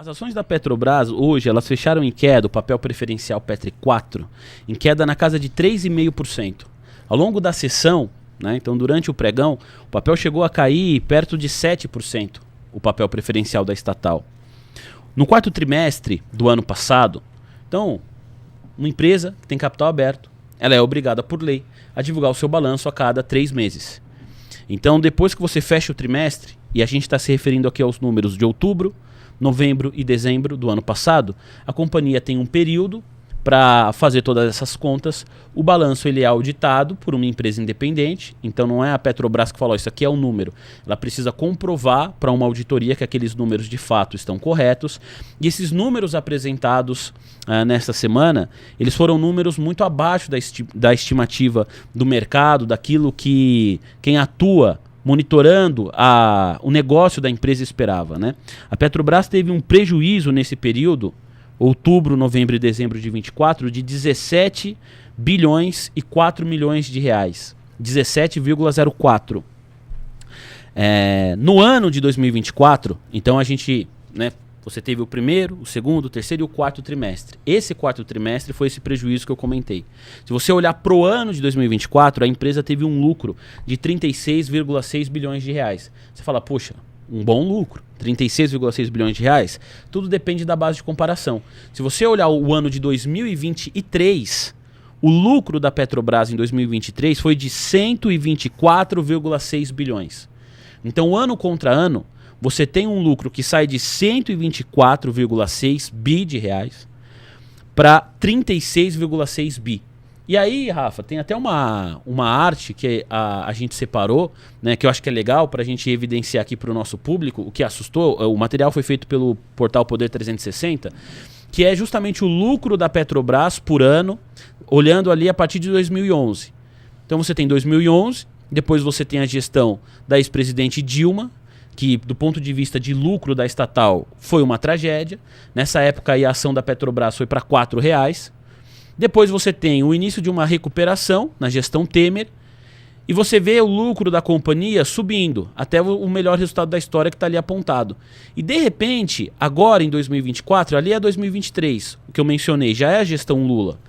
As ações da Petrobras hoje, elas fecharam em queda, o papel preferencial Petri 4, em queda na casa de 3,5%. Ao longo da sessão, né, então durante o pregão, o papel chegou a cair perto de 7%, o papel preferencial da estatal. No quarto trimestre do ano passado, então, uma empresa que tem capital aberto, ela é obrigada por lei a divulgar o seu balanço a cada 3 meses. Então, depois que você fecha o trimestre, e a gente está se referindo aqui aos números de outubro, novembro e dezembro do ano passado, a companhia tem um período para fazer todas essas contas. O balanço ele é auditado por uma empresa independente, então não é a Petrobras que falou, isso aqui é o número. Ela precisa comprovar para uma auditoria que aqueles números de fato estão corretos. E esses números apresentados nesta semana, eles foram números muito abaixo da estimativa do mercado, daquilo que quem atua monitorando o negócio da empresa esperava, né? A Petrobras teve um prejuízo nesse período, outubro, novembro e dezembro de 24, de 17 bilhões e 4 milhões de reais. 17,04. No ano de 2024, então a gente, né, você teve o primeiro, o segundo, o terceiro e o quarto trimestre. Esse quarto trimestre foi esse prejuízo que eu comentei. Se você olhar para o ano de 2024, a empresa teve um lucro de 36,6 bilhões de reais. Você fala, poxa, um bom lucro, 36,6 bilhões de reais. Tudo depende da base de comparação. Se você olhar o ano de 2023, o lucro da Petrobras em 2023 foi de 124,6 bilhões. Então, ano contra ano, você tem um lucro que sai de 124,6 bi de reais para 36,6 bi. E aí, Rafa, tem até uma arte que a gente separou, né, que eu acho que é legal para a gente evidenciar aqui para o nosso público, o que assustou. O material foi feito pelo portal Poder 360, que é justamente o lucro da Petrobras por ano, olhando ali a partir de 2011. Então você tem 2011, depois você tem a gestão da ex-presidente Dilma, que do ponto de vista de lucro da estatal foi uma tragédia. Nessa época aí, a ação da Petrobras foi para R$ 4,00. Depois você tem o início de uma recuperação na gestão Temer e você vê o lucro da companhia subindo até o melhor resultado da história que está ali apontado. E de repente, agora em 2024, ali é 2023, o que eu mencionei, já é a gestão Lula.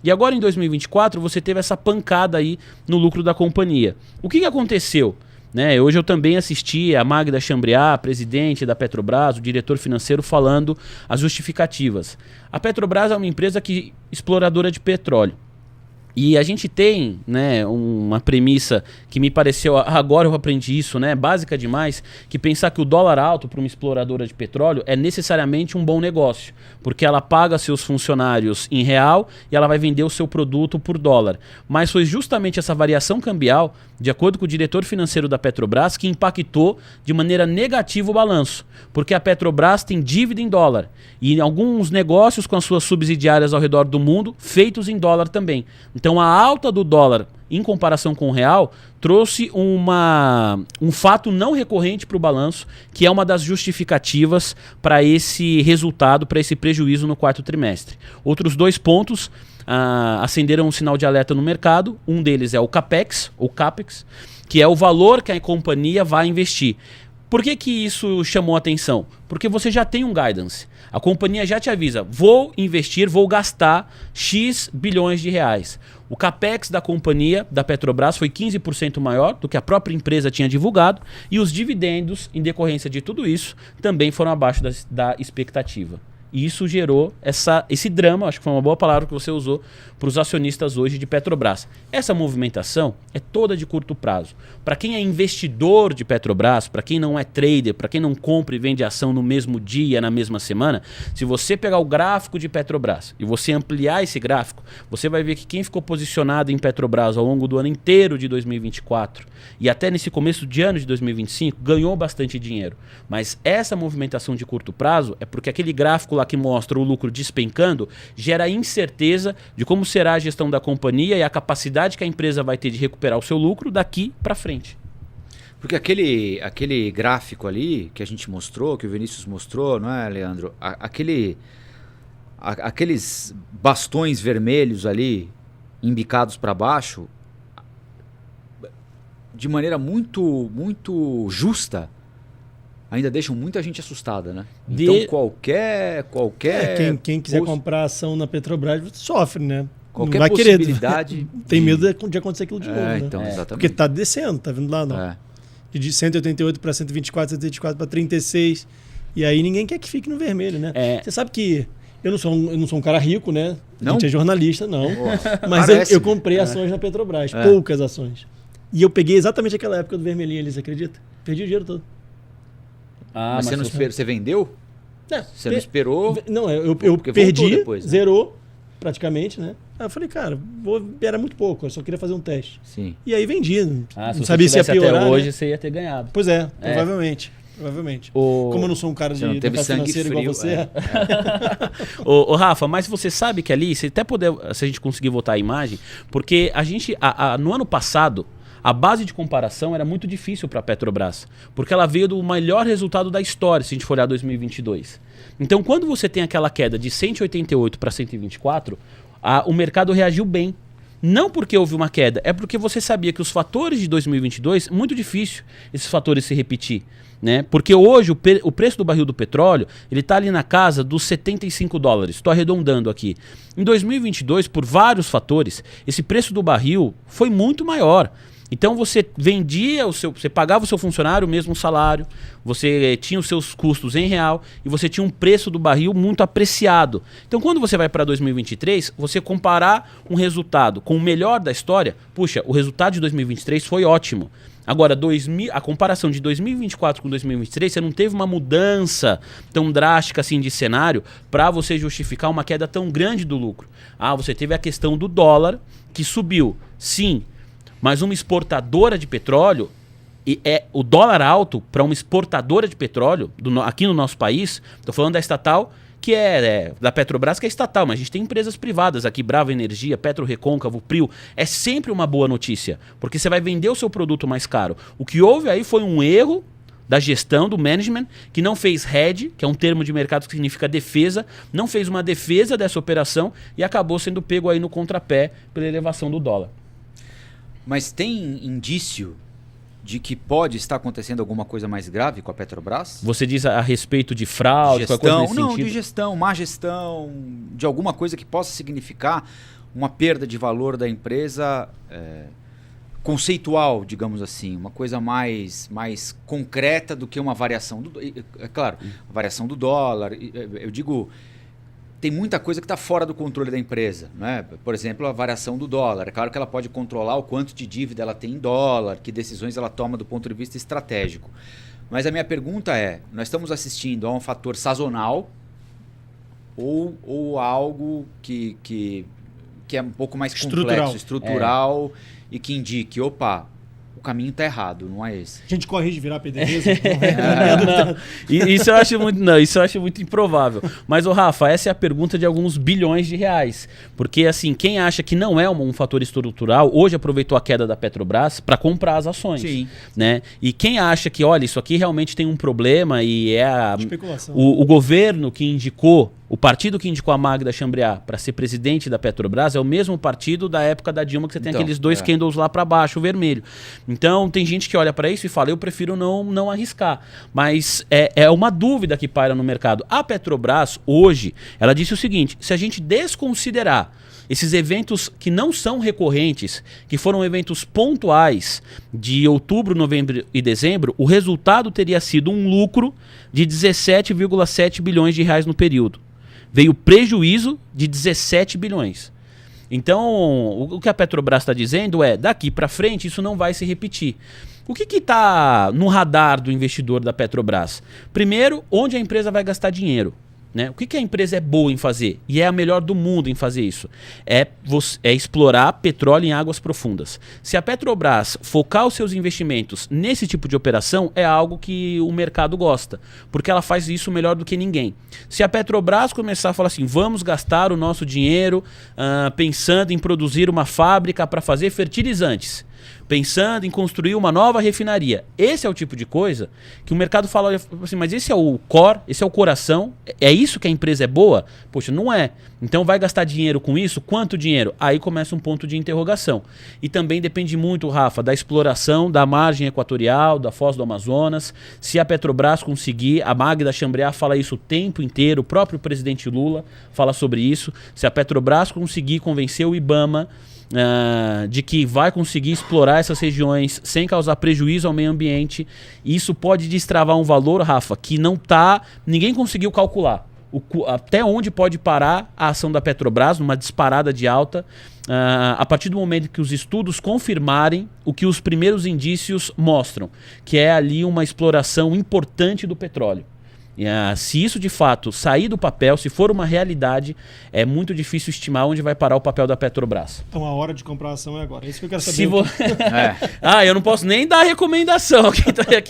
E agora em 2024 você teve essa pancada aí no lucro da companhia. O que aconteceu? Né, hoje eu também assisti a Magda Chambriard, presidente da Petrobras, o diretor financeiro, falando as justificativas. A Petrobras é uma empresa exploradora de petróleo. E a gente tem, né, uma premissa que me pareceu, agora eu aprendi isso, né, básica demais, que pensar que o dólar alto para uma exploradora de petróleo é necessariamente um bom negócio, porque ela paga seus funcionários em real e ela vai vender o seu produto por dólar. Mas foi justamente essa variação cambial, de acordo com o diretor financeiro da Petrobras, que impactou de maneira negativa o balanço, porque a Petrobras tem dívida em dólar e alguns negócios com as suas subsidiárias ao redor do mundo feitos em dólar também. Então a alta do dólar em comparação com o real trouxe um fato não recorrente para o balanço, que é uma das justificativas para esse resultado, para esse prejuízo no quarto trimestre. Outros dois pontos acenderam um sinal de alerta no mercado. Um deles é o CAPEX, ou CAPEX, que é o valor que a companhia vai investir. Por que isso chamou a atenção? Porque você já tem um guidance. A companhia já te avisa, vou investir, vou gastar X bilhões de reais. O CAPEX da companhia, da Petrobras, foi 15% maior do que a própria empresa tinha divulgado e os dividendos, em decorrência de tudo isso, também foram abaixo da expectativa. E isso gerou esse drama, acho que foi uma boa palavra que você usou, para os acionistas hoje de Petrobras. Essa movimentação é toda de curto prazo. Para quem é investidor de Petrobras, para quem não é trader, para quem não compra e vende ação no mesmo dia, na mesma semana, se você pegar o gráfico de Petrobras e você ampliar esse gráfico, você vai ver que quem ficou posicionado em Petrobras ao longo do ano inteiro de 2024 e até nesse começo de ano de 2025 ganhou bastante dinheiro. Mas essa movimentação de curto prazo é porque aquele gráfico lá que mostra o lucro despencando gera incerteza de como será a gestão da companhia e a capacidade que a empresa vai ter de recuperar o seu lucro daqui para frente. Porque aquele gráfico ali que a gente mostrou, que o Vinícius mostrou, não é, Leandro? Aqueles bastões vermelhos ali, embicados para baixo, de maneira muito, muito justa, ainda deixam muita gente assustada, né? Então qualquer quem quiser comprar ação na Petrobras sofre, né? Qualquer vai possibilidade querer, tem medo de acontecer aquilo de novo, né? Então, exatamente. Porque tá descendo, tá vindo lá, não. De 188 para 124, 124 para 36. E aí ninguém quer que fique no vermelho, né? Você sabe que eu não sou um cara rico, né? Não? A gente é jornalista, não. Mas eu comprei ações na Petrobras, poucas ações. E eu peguei exatamente aquela época do vermelhinho ali, você acredita? Perdi o dinheiro todo. Mas você não esperou? Você vendeu? Você não esperou? Não, eu perdi, depois, né? Zerou praticamente, né? Aí eu falei, cara, era muito pouco, eu só queria fazer um teste. Sim. E aí vendi. Não sabia se ia piorar, até hoje, né? Você ia ter ganhado. Pois é, provavelmente. Como eu não sou um cara de mercado financeiro igual você. Ô, Rafa, mas você sabe que ali, se a gente conseguir voltar a imagem, porque a gente, no ano passado, a base de comparação era muito difícil para a Petrobras, porque ela veio do melhor resultado da história, se a gente for olhar 2022. Então, quando você tem aquela queda de 188 para 124, o mercado reagiu bem. Não porque houve uma queda, é porque você sabia que os fatores de 2022, muito difícil esses fatores se repetir. Né? Porque hoje o preço do barril do petróleo ele está ali na casa dos $75. Estou arredondando aqui. Em 2022, por vários fatores, esse preço do barril foi muito maior. Então você vendia você pagava o seu funcionário o mesmo salário, você tinha os seus custos em real e você tinha um preço do barril muito apreciado. Então quando você vai para 2023, você comparar um resultado com o melhor da história, puxa, o resultado de 2023 foi ótimo. Agora, a comparação de 2024 com 2023, você não teve uma mudança tão drástica assim de cenário para você justificar uma queda tão grande do lucro. Você teve a questão do dólar, que subiu, sim, mas uma exportadora de petróleo, o dólar alto para uma exportadora de petróleo, aqui no nosso país, estou falando da estatal, que é da Petrobras, que é estatal, mas a gente tem empresas privadas aqui, Brava Energia, Petro Recôncavo, Prio, é sempre uma boa notícia, porque você vai vender o seu produto mais caro. O que houve aí foi um erro da gestão, do management, que não fez hedge, que é um termo de mercado que significa defesa, não fez uma defesa dessa operação e acabou sendo pego aí no contrapé pela elevação do dólar. Mas tem indício de que pode estar acontecendo alguma coisa mais grave com a Petrobras? Você diz a respeito de fraude, gestão, qualquer coisa nesse não, sentido? de gestão, má gestão, de alguma coisa que possa significar uma perda de valor da empresa conceitual, digamos assim, uma coisa mais concreta do que uma variação do, é claro, variação do dólar. Eu digo, tem muita coisa que está fora do controle da empresa, né? Por exemplo, a variação do dólar. É claro que ela pode controlar o quanto de dívida ela tem em dólar, que decisões ela toma do ponto de vista estratégico. Mas a minha pergunta é, nós estamos assistindo a um fator sazonal ou algo que é um pouco mais complexo, estrutural e que indique, opa, o caminho está errado, não é esse. A gente corre de virar PDVs. Isso eu acho muito improvável. Mas, Rafa, essa é a pergunta de alguns bilhões de reais. Porque, assim, quem acha que não é um fator estrutural, hoje aproveitou a queda da Petrobras para comprar as ações. Sim. Né? E quem acha que, olha, isso aqui realmente tem um problema e é especulação. O governo que indicou, o partido que indicou a Magda Chambriard para ser presidente da Petrobras é o mesmo partido da época da Dilma, que você tem aqueles dois candles lá para baixo, o vermelho. Então, tem gente que olha para isso e fala, eu prefiro não arriscar. Mas é uma dúvida que paira no mercado. A Petrobras, hoje, ela disse o seguinte, se a gente desconsiderar esses eventos que não são recorrentes, que foram eventos pontuais de outubro, novembro e dezembro, o resultado teria sido um lucro de 17,7 bilhões de reais no período. Veio prejuízo de 17 bilhões. Então, o que a Petrobras está dizendo é, daqui para frente isso não vai se repetir. O que está no radar do investidor da Petrobras? Primeiro, onde a empresa vai gastar dinheiro. Né? O que a empresa é boa em fazer? E é a melhor do mundo em fazer isso. É explorar petróleo em águas profundas. Se a Petrobras focar os seus investimentos nesse tipo de operação, é algo que o mercado gosta. Porque ela faz isso melhor do que ninguém. Se a Petrobras começar a falar assim, vamos gastar o nosso dinheiro pensando em produzir uma fábrica para fazer fertilizantes. pensando em construir uma nova refinaria. Esse é o tipo de coisa que o mercado fala assim, mas esse é o core, esse é o coração, é isso que a empresa é boa? Poxa, não é. Então vai gastar dinheiro com isso? Quanto dinheiro? Aí começa um ponto de interrogação. E também depende muito, Rafa, da exploração da margem equatorial, da Foz do Amazonas. Se a Petrobras conseguir, a Magda Chambriard fala isso o tempo inteiro, o próprio presidente Lula fala sobre isso. Se a Petrobras conseguir convencer o IBAMA de que vai conseguir explorar essas regiões sem causar prejuízo ao meio ambiente, isso pode destravar um valor, Rafa, que ninguém conseguiu calcular. Até onde pode parar a ação da Petrobras numa disparada de alta a partir do momento que os estudos confirmarem o que os primeiros indícios mostram, que é ali uma exploração importante do petróleo. Se isso de fato sair do papel, se for uma realidade, é muito difícil estimar onde vai parar o papel da Petrobras. Então a hora de comprar a ação é agora. É isso que eu quero saber. Eu não posso nem dar recomendação aqui,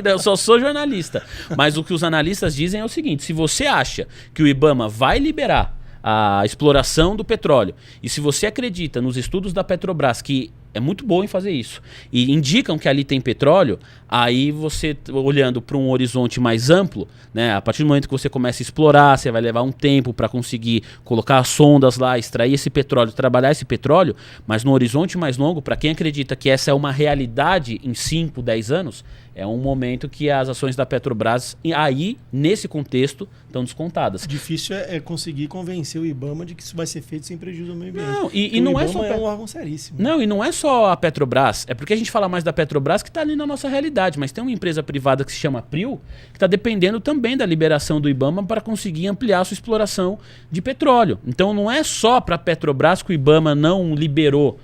eu só sou jornalista. Mas o que os analistas dizem é o seguinte: se você acha que o IBAMA vai liberar a exploração do petróleo, e se você acredita nos estudos da Petrobras que é muito bom em fazer isso, e indicam que ali tem petróleo, aí você, olhando para um horizonte mais amplo, né, a partir do momento que você começa a explorar, você vai levar um tempo para conseguir colocar as sondas lá, extrair esse petróleo, trabalhar esse petróleo, mas no horizonte mais longo, para quem acredita que essa é uma realidade em 5, 10 anos, é um momento que as ações da Petrobras, aí, nesse contexto, estão descontadas. Difícil é conseguir convencer o IBAMA de que isso vai ser feito sem prejuízo ao meio ambiente. Não, e não é só... é um órgão seríssimo. Não, e não é só a Petrobras. É porque a gente fala mais da Petrobras que está ali na nossa realidade, mas tem uma empresa privada que se chama Prio, que está dependendo também da liberação do IBAMA para conseguir ampliar a sua exploração de petróleo. Então não é só para a Petrobras que o IBAMA não liberou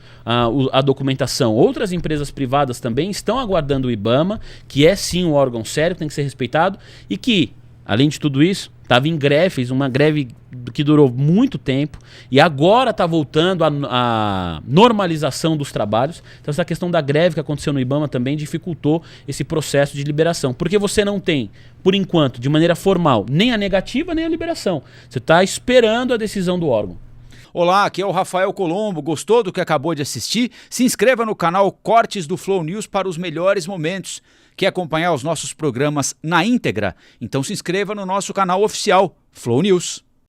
a documentação. Outras empresas privadas também estão aguardando o IBAMA, que é sim um órgão sério, tem que ser respeitado, e que, além de tudo isso, estava em greve, fez uma greve que durou muito tempo, e agora está voltando a normalização dos trabalhos. Então essa questão da greve que aconteceu no IBAMA também dificultou esse processo de liberação. Porque você não tem, por enquanto, de maneira formal, nem a negativa nem a liberação. Você está esperando a decisão do órgão. Olá, aqui é o Rafael Colombo. Gostou do que acabou de assistir? Se inscreva no canal Cortes do Flow News para os melhores momentos. Quer acompanhar os nossos programas na íntegra? Então se inscreva no nosso canal oficial Flow News.